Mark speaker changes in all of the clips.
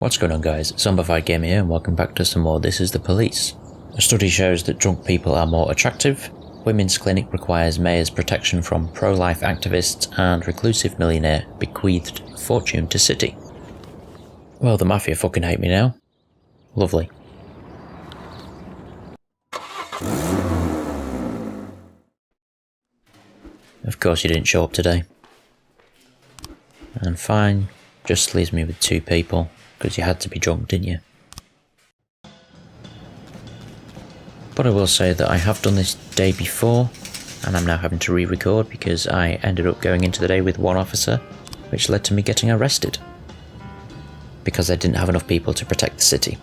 Speaker 1: What's going on, guys? ZombifiedGamer here and welcome back to some more This Is the Police. A study shows that drunk people are more attractive, women's clinic requires mayor's protection from pro-life activists, and reclusive millionaire bequeathed fortune to city. Well, the mafia fucking hate me now. Lovely. Of course you didn't show up today. And fine, just leaves me with two people. Because you had to be drunk, didn't you? But I will say that I have done this day before, and I'm now having to re-record because I ended up going into the day with one officer, which led to me getting arrested. Because I didn't have enough people to protect the city.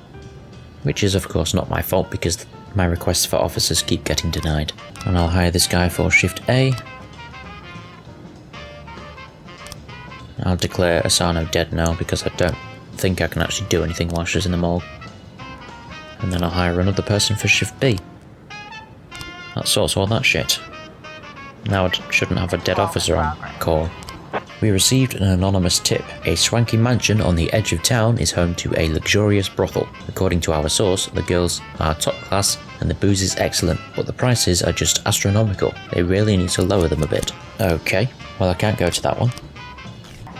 Speaker 1: Which is of course not my fault because my requests for officers keep getting denied. And I'll hire this guy for shift A. I'll declare Asano dead now because I don't think I can actually do anything while she's in the morgue. And then I'll hire another person for shift B. That sorts all that shit. Now I shouldn't have a dead officer on call. We received an anonymous tip. A swanky mansion on the edge of town is home to a luxurious brothel. According to our source, the girls are top class and the booze is excellent, but the prices are just astronomical. They really need to lower them a bit. Okay, well I can't go to that one.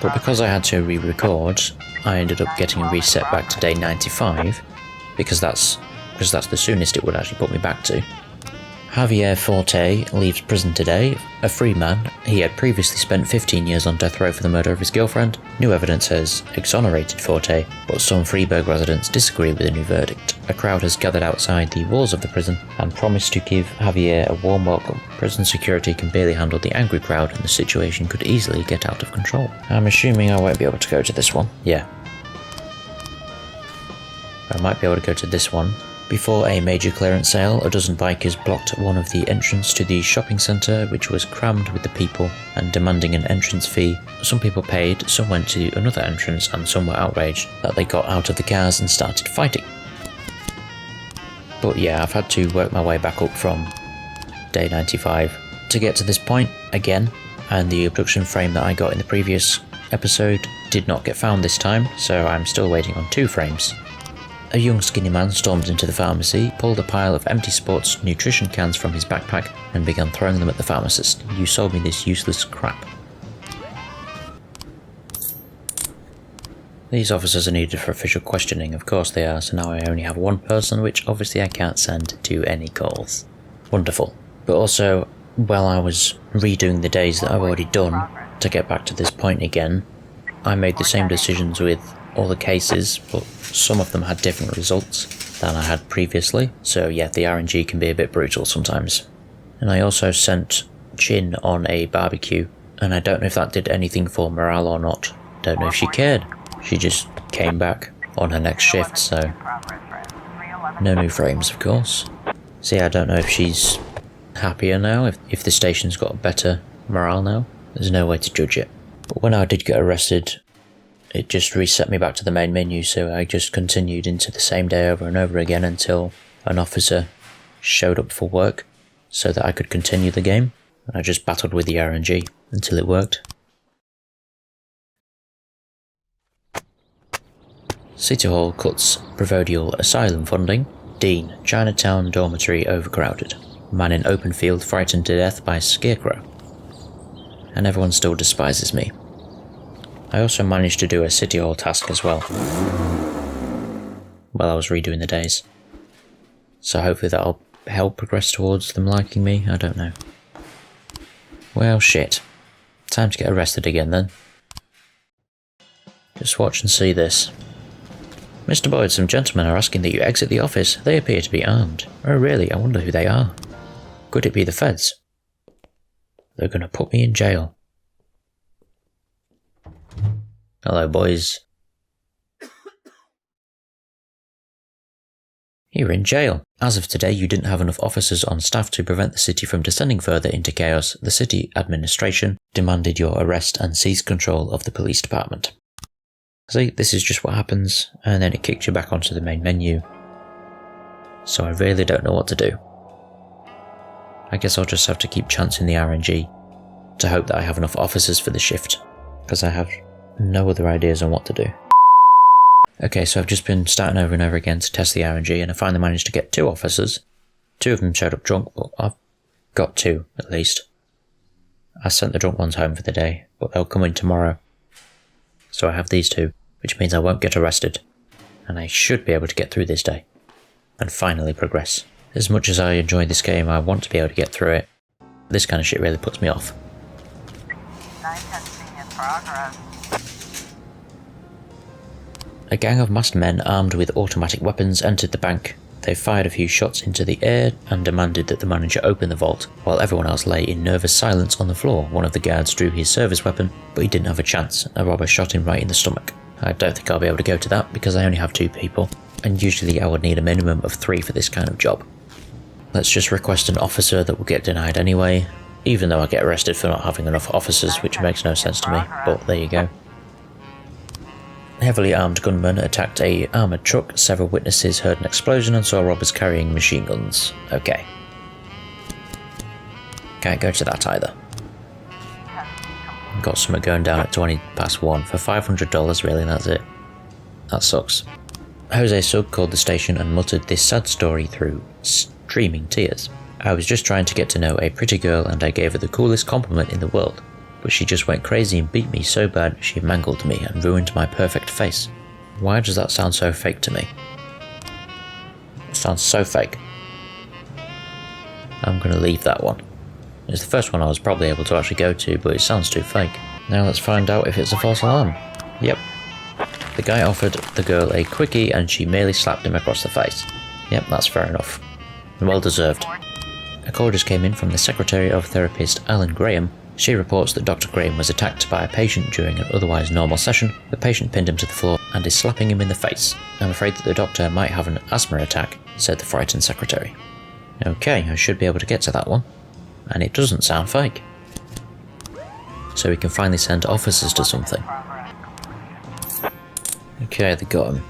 Speaker 1: But because I had to re-record, I ended up getting reset back to day 95, because that's the soonest it would actually put me back to. Javier Forte leaves prison today, a free man. He had previously spent 15 years on death row for the murder of his girlfriend. New evidence has exonerated Forte, but some Freiburg residents disagree with the new verdict. A crowd has gathered outside the walls of the prison and promised to give Javier a warm welcome. Prison security can barely handle the angry crowd and the situation could easily get out of control. I'm assuming I won't be able to go to this one. Yeah. I might be able to go to this one. Before a major clearance sale, a dozen bikers blocked one of the entrance to the shopping centre, which was crammed with the people and demanding an entrance fee. Some people paid, some went to another entrance, and some were outraged that they got out of the cars and started fighting. But yeah, I've had to work my way back up from day 95 to get to this point again, and the abduction frame that I got in the previous episode did not get found this time, so I'm still waiting on 2 frames. A young skinny man stormed into the pharmacy, pulled a pile of empty sports nutrition cans from his backpack and began throwing them at the pharmacist. "You sold me this useless crap." These officers are needed for official questioning, of course they are, so now I only have one person, which obviously I can't send to any calls. Wonderful. But also, while I was redoing the days that I've already done to get back to this point again, I made the same decisions with all the cases, but some of them had different results than I had previously, so yeah, the RNG can be a bit brutal sometimes. And I also sent Chin on a barbecue, and I don't know if that did anything for morale or not. Don't know if she cared. She just came back on her next shift, so no new frames, of course. So yeah, I don't know if she's happier now, if the station's got better morale now. There's no way to judge it. But when I did get arrested, it just reset me back to the main menu, so I just continued into the same day over and over again until an officer showed up for work so that I could continue the game. And I just battled with the RNG until it worked. City Hall cuts proverbial asylum funding. Dean, Chinatown dormitory overcrowded. Man in open field frightened to death by scarecrow. And everyone still despises me. I also managed to do a City Hall task as well, while I was redoing the days. So hopefully that'll help progress towards them liking me, I don't know. Well, shit. Time to get arrested again then. Just watch and see this. "Mr. Boyd, some gentlemen are asking that you exit the office. They appear to be armed." "Oh really? I wonder who they are. Could it be the feds? They're gonna put me in jail." "Hello, boys." "You're in jail. As of today, you didn't have enough officers on staff to prevent the city from descending further into chaos. The city administration demanded your arrest and seized control of the police department." See, this is just what happens, and then it kicks you back onto the main menu. So I really don't know what to do. I guess I'll just have to keep chancing the RNG to hope that I have enough officers for the shift, because I have no other ideas on what to do. Okay, so I've just been starting over and over again to test the RNG, and I finally managed to get 2 officers. 2 of them showed up drunk, but I've got 2 at least. I sent the drunk ones home for the day, but they'll come in tomorrow. So I have these 2, which means I won't get arrested, and I should be able to get through this day, and finally progress. As much as I enjoy this game, I want to be able to get through it. This kind of shit really puts me off.
Speaker 2: Night testing in progress.
Speaker 1: A gang of masked men armed with automatic weapons entered the bank. They fired a few shots into the air and demanded that the manager open the vault, while everyone else lay in nervous silence on the floor. One of the guards drew his service weapon, but he didn't have a chance. A robber shot him right in the stomach. I don't think I'll be able to go to that because I only have 2 people, and usually I would need a minimum of 3 for this kind of job. Let's just request an officer that will get denied anyway, even though I get arrested for not having enough officers, which makes no sense to me, but there you go. Heavily armed gunmen attacked a armoured truck. Several witnesses heard an explosion and saw robbers carrying machine guns. Okay. Can't go to that either. Got something going down at 1:20 for $500, really, that's it. That sucks. Jose Sugg called the station and muttered this sad story through streaming tears. I was just trying to get to know a pretty girl and I gave her the coolest compliment in the world, but she just went crazy and beat me so bad she mangled me and ruined my perfect face. Why does that sound so fake to me? It sounds so fake. I'm gonna leave that one. It's the first one I was probably able to actually go to, but it sounds too fake. Now let's find out if it's a false alarm. Yep. The guy offered the girl a quickie and she merely slapped him across the face. Yep, that's fair enough. And well deserved. A call just came in from the secretary of therapist Alan Graham. She reports that Dr. Graham was attacked by a patient during an otherwise normal session. The patient pinned him to the floor and is slapping him in the face. I'm afraid that the doctor might have an asthma attack, said the frightened secretary. Okay, I should be able to get to that one. And it doesn't sound fake. So we can finally send officers to something. Okay, they got him.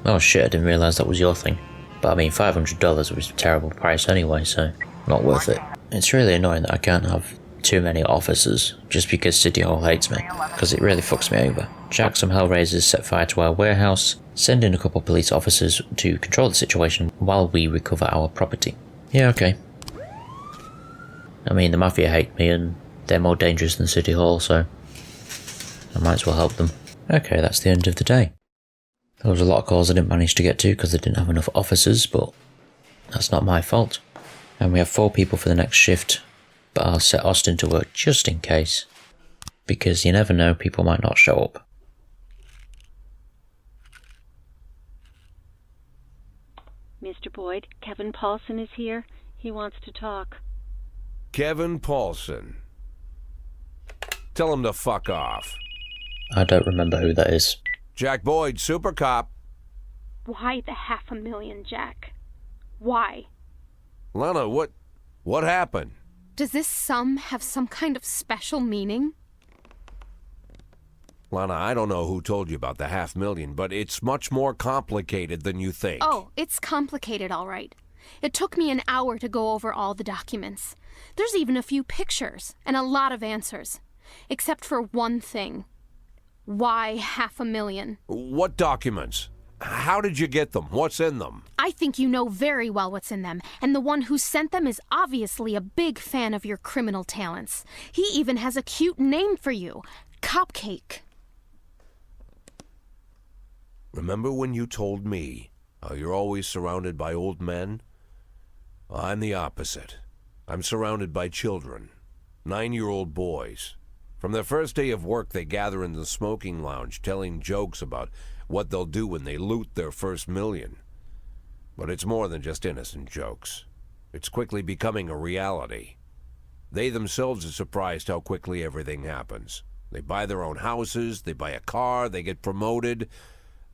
Speaker 1: Oh shit, I didn't realise that was your thing. But I mean, $500 was a terrible price anyway, so not worth it. It's really annoying that I can't have too many officers just because City Hall hates me, because it really fucks me over. Jack, some Hellraisers set fire to our warehouse, send in a couple police officers to control the situation while we recover our property. Yeah, okay. I mean, the Mafia hate me and they're more dangerous than City Hall, so I might as well help them. Okay, that's the end of the day. There was a lot of calls I didn't manage to get to because I didn't have enough officers, but that's not my fault. And we have 4 people for the next shift, but I'll set Austin to work just in case, because you never know, people might not show up.
Speaker 3: Mr. Boyd, Kevin Paulson is here. He wants to talk.
Speaker 4: Kevin Paulson. Tell him to fuck off.
Speaker 1: I don't remember who that is.
Speaker 4: Jack Boyd, super cop.
Speaker 3: Why the $500,000, Jack? Why?
Speaker 4: Lana, what happened?
Speaker 5: Does this sum have some kind of special meaning?
Speaker 4: Lana, I don't know who told you about the $500,000, but it's much more complicated than you think.
Speaker 5: Oh, it's complicated, all right. It took me an hour to go over all the documents. There's even a few pictures and a lot of answers. Except for one thing. Why $500,000?
Speaker 4: What documents? How did you get them? What's in them?
Speaker 5: I think you know very well what's in them, and the one who sent them is obviously a big fan of your criminal talents. He even has a cute name for you, Cupcake.
Speaker 4: Remember when you told me how you're always surrounded by old men? I'm the opposite. I'm surrounded by children, 9-year-old boys. From their first day of work, they gather in the smoking lounge, telling jokes about what they'll do when they loot their first $1,000,000. But it's more than just innocent jokes. It's quickly becoming a reality. They themselves are surprised how quickly everything happens. They buy their own houses, they buy a car, they get promoted.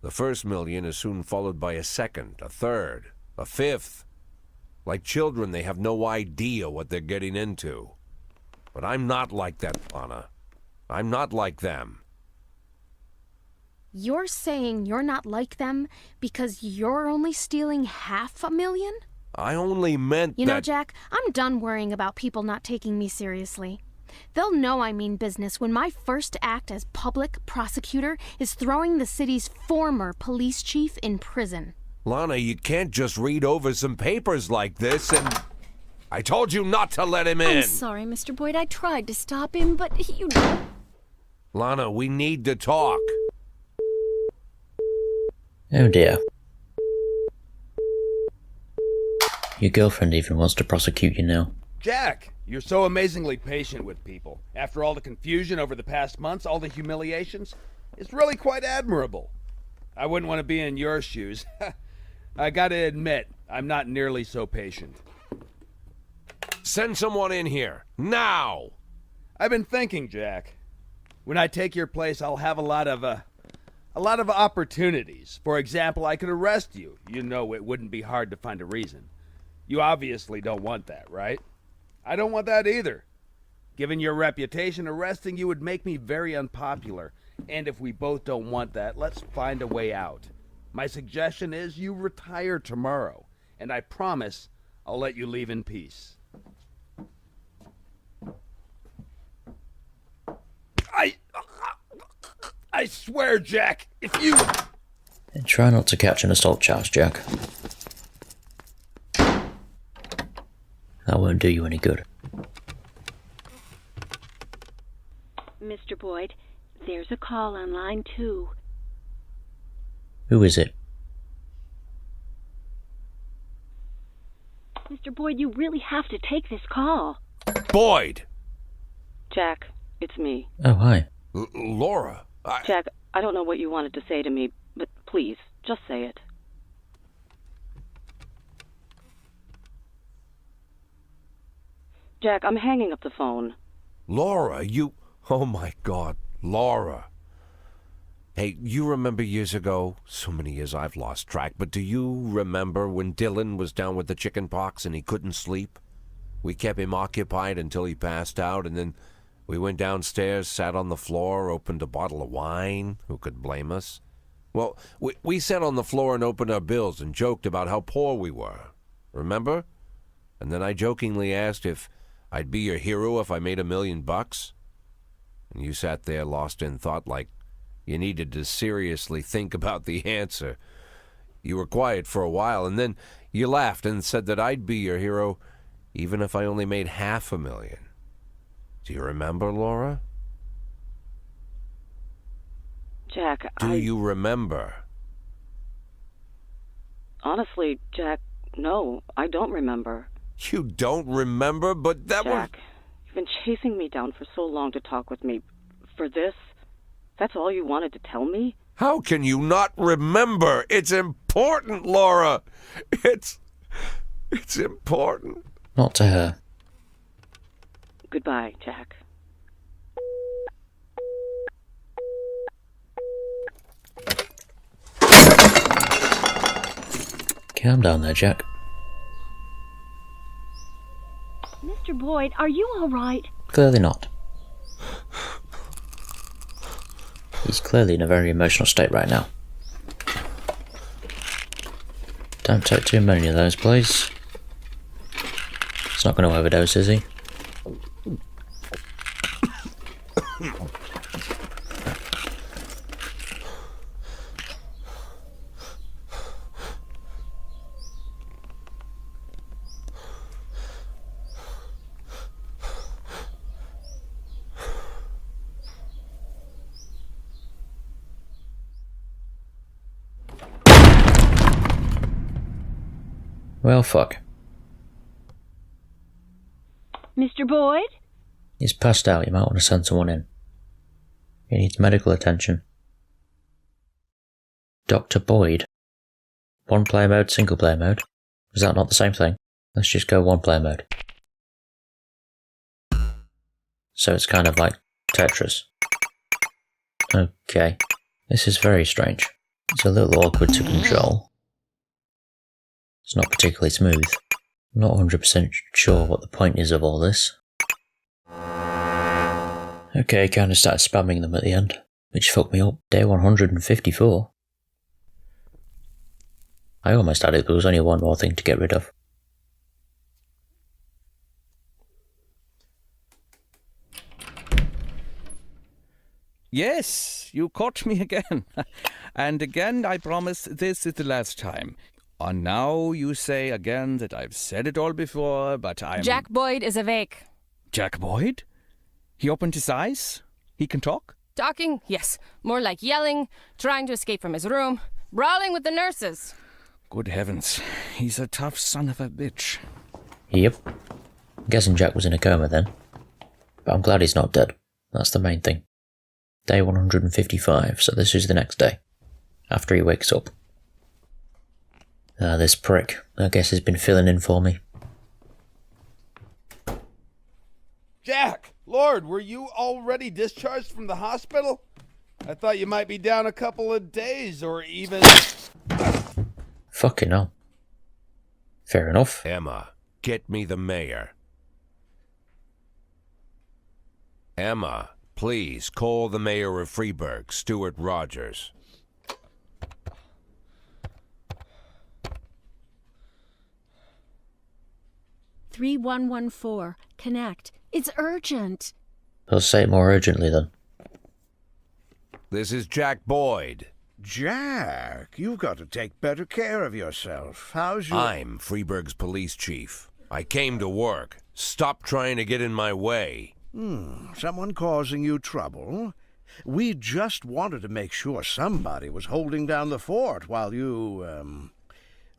Speaker 4: The first $1,000,000 is soon followed by a second, a third, a fifth. Like children, they have no idea what they're getting into. But I'm not like that, Lana. I'm not like them.
Speaker 5: You're saying you're not like them because you're only stealing $500,000?
Speaker 4: I only meant
Speaker 5: You know,
Speaker 4: that...
Speaker 5: Jack, I'm done worrying about people not taking me seriously. They'll know I mean business when my first act as public prosecutor is throwing the city's former police chief in prison.
Speaker 4: Lana, you can't just read over some papers like this and... I told you not to let him in!
Speaker 3: I'm sorry, Mr. Boyd. I tried to stop him, but you...
Speaker 4: Lana, we need to talk.
Speaker 1: Oh dear. Your girlfriend even wants to prosecute you now.
Speaker 6: Jack, you're so amazingly patient with people. After all the confusion over the past months, all the humiliations, it's really quite admirable. I wouldn't want to be in your shoes. I gotta admit, I'm not nearly so patient.
Speaker 4: Send someone in here, now!
Speaker 6: I've been thinking, Jack. When I take your place, I'll have a lot of opportunities. For example, I could arrest you. You know it wouldn't be hard to find a reason. You obviously don't want that, right? I don't want that either. Given your reputation, arresting you would make me very unpopular. And if we both don't want that, let's find a way out. My suggestion is you retire tomorrow. And I promise I'll let you leave in peace. I swear, Jack, if you...
Speaker 1: And try not to catch an assault charge, Jack. That won't do you any good.
Speaker 3: Mr. Boyd, there's a call on line 2.
Speaker 1: Who is it?
Speaker 3: Mr. Boyd, you really have to take this call.
Speaker 4: Boyd!
Speaker 2: Jack, it's me.
Speaker 1: Oh, hi.
Speaker 4: Laura,
Speaker 2: Jack, I don't know what you wanted to say to me, but please, just say it. Jack, I'm hanging up the phone.
Speaker 4: Laura, you... Oh my God, Laura. Hey, you remember years ago? So many years I've lost track, but do you remember when Dylan was down with the chicken pox and he couldn't sleep? We kept him occupied until he passed out, and then we went downstairs, sat on the floor, opened a bottle of wine. Who could blame us? Well, we sat on the floor and opened our bills and joked about how poor we were. Remember? And then I jokingly asked if I'd be your hero if I made $1 million. And you sat there lost in thought like you needed to seriously think about the answer. You were quiet for a while, and then you laughed and said that I'd be your hero even if I only made $500,000. Do you remember, Laura?
Speaker 2: Jack,
Speaker 4: Do you remember?
Speaker 2: Honestly, Jack, no, I don't remember.
Speaker 4: You don't remember? But that was...
Speaker 2: Jack, you've been chasing me down for so long to talk with me. For this? That's all you wanted to tell me?
Speaker 4: How can you not remember? It's important, Laura. It's important.
Speaker 1: Not to her.
Speaker 2: Goodbye, Jack.
Speaker 1: Calm down there, Jack.
Speaker 3: Mr. Boyd, are you all right?
Speaker 1: Clearly not. He's clearly in a very emotional state right now. Don't take too many of those, please. He's not going to overdose, is he? Well, fuck.
Speaker 3: Mr. Boyd?
Speaker 1: He's passed out. You might want to send someone in. He needs medical attention. Dr. Boyd. One player mode, single player mode. Is that not the same thing? Let's just go one player mode. So it's kind of like Tetris. Okay. This is very strange. It's a little awkward to control. It's not particularly smooth. I'm not 100% sure what the point is of all this. Okay, kinda started spamming them at the end, which fucked me up. Day 154. I almost had it, there was only one more thing to get rid of.
Speaker 7: Yes, you caught me again. And again, I promise this is the last time. And now you say again that I've said it all before, but I'm...
Speaker 8: Jack Boyd is awake.
Speaker 7: Jack Boyd? He opened his eyes? He can talk?
Speaker 8: Talking? Yes. More like yelling, trying to escape from his room, brawling with the nurses.
Speaker 7: Good heavens. He's a tough son of a bitch.
Speaker 1: Yep. I'm guessing Jack was in a coma then. But I'm glad he's not dead. That's the main thing. Day 155, so this is the next day. After he wakes up. This prick, I guess, has been filling in for me.
Speaker 6: Jack! Lord, were you already discharged from the hospital? I thought you might be down a couple of days, or even...
Speaker 1: Fucking hell. Fair enough.
Speaker 4: Emma, get me the mayor. Emma, please call the mayor of Freeburg, Stuart Rogers.
Speaker 3: 3114. Connect. It's urgent.
Speaker 1: I'll say it more urgently then.
Speaker 4: This is Jack Boyd.
Speaker 9: Jack, you've got to take better care of yourself. How's your...
Speaker 4: I'm Freeburg's police chief. I came to work. Stop trying to get in my way.
Speaker 9: Someone causing you trouble? We just wanted to make sure somebody was holding down the fort while you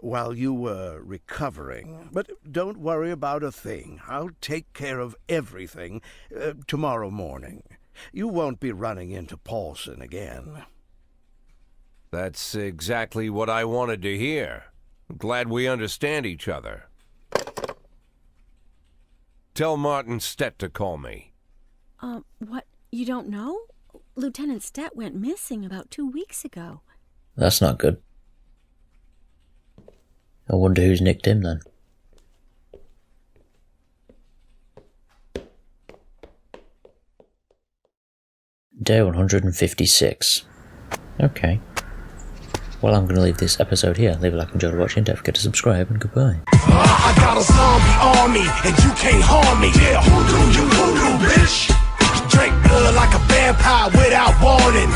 Speaker 9: were recovering. But don't worry about a thing. I'll take care of everything tomorrow morning. You won't be running into Paulson again.
Speaker 4: That's exactly what I wanted to hear. I'm glad we understand each other. Tell Martin Stett to call me.
Speaker 3: What? You don't know? Lieutenant Stett went missing about 2 weeks ago.
Speaker 1: That's not good. I wonder who's nicked him then. Day 156. Okay. Well, I'm going to leave this episode here. Leave a like and enjoy watching. Don't forget to subscribe, and goodbye.
Speaker 10: I got a zombie army, and you can't harm me. Yeah, who do you, bitch? Drink blood like a vampire without warning.